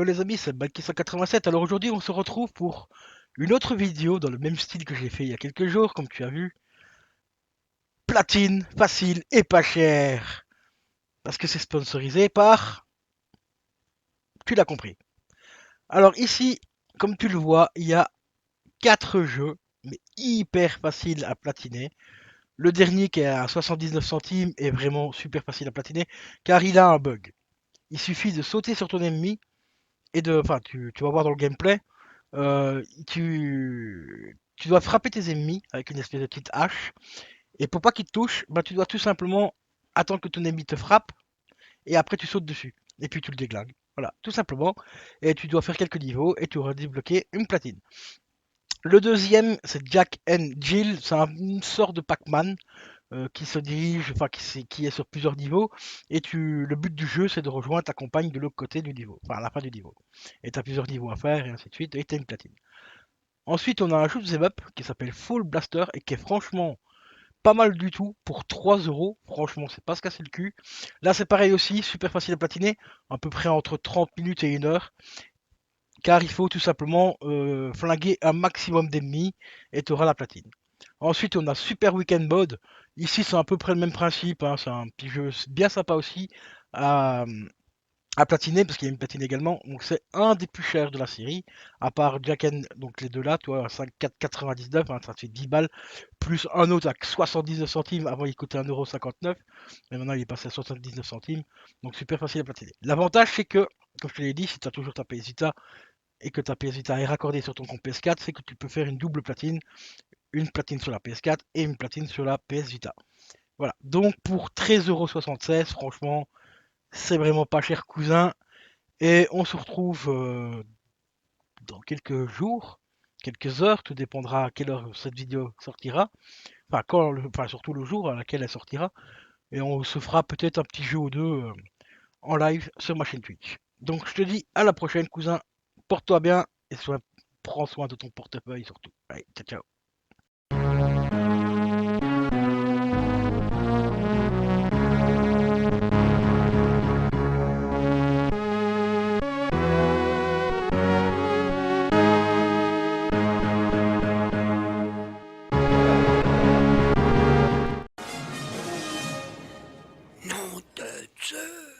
les amis, c'est Balki187. Alors aujourd'hui, on se retrouve pour une autre vidéo dans le même style que j'ai fait il y a quelques jours, comme tu as vu. Platine, facile et pas cher. Parce que c'est sponsorisé par... Tu l'as compris. Alors ici, comme tu le vois, il y a 4 jeux, mais hyper faciles à platiner. Le dernier qui est à 79 centimes est vraiment super facile à platiner, car il a un bug. Il suffit de sauter sur ton ennemi et de... Enfin, tu vas voir dans le gameplay. Tu dois frapper tes ennemis avec une espèce de petite hache. Et pour pas qu'ils te touchent, bah, tu dois tout simplement attendre que ton ennemi te frappe. Et après, tu sautes dessus. Et puis, tu le déglingues. Voilà, tout simplement. Et tu dois faire quelques niveaux et tu auras débloqué une platine. Le deuxième, c'est Jack and Jill. C'est une sorte de Pac-Man qui se dirige, enfin qui est sur plusieurs niveaux. Et le but du jeu, c'est de rejoindre ta compagne de l'autre côté du niveau. Enfin, à la fin du niveau. Et tu as plusieurs niveaux à faire et ainsi de suite. Et tu as une platine. Ensuite, on a un shoot'em up qui s'appelle Fall Blaster et qui est franchement pas mal du tout pour 3 euros. Franchement, c'est pas se casser le cul. Là, c'est pareil aussi, super facile à platiner, à peu près entre 30 minutes et 1 heure, car il faut tout simplement flinguer un maximum d'ennemis et tu auras la platine. Ensuite, on a Super Weekend Mode. Ici, c'est à peu près le même principe, hein, c'est un petit jeu bien sympa aussi à, à platiner, parce qu'il y a une platine également. Donc c'est un des plus chers de la série, à part Jack and, donc les deux là, toi, 4,99, hein, ça te fait 10 balles, plus un autre à 79 centimes, avant il coûtait 1,59 €, mais maintenant il est passé à 79 centimes, donc super facile à platiner. L'avantage c'est que, comme je te l'ai dit, si tu as toujours ta PS Vita, et que ta PS Vita est raccordée sur ton compte PS4, c'est que tu peux faire une double platine, une platine sur la PS4 et une platine sur la PS Vita. Voilà, donc pour 13,76 €, franchement, c'est vraiment pas cher cousin. Et on se retrouve dans quelques jours, quelques heures, tout dépendra à quelle heure cette vidéo sortira. Enfin, enfin surtout le jour à laquelle elle sortira. Et on se fera peut-être un petit jeu ou deux en live sur ma chaîne Twitch. Donc je te dis à la prochaine, cousin. Porte-toi bien et prends soin de ton portefeuille surtout. Allez, ciao, ciao. Nom de Dieu!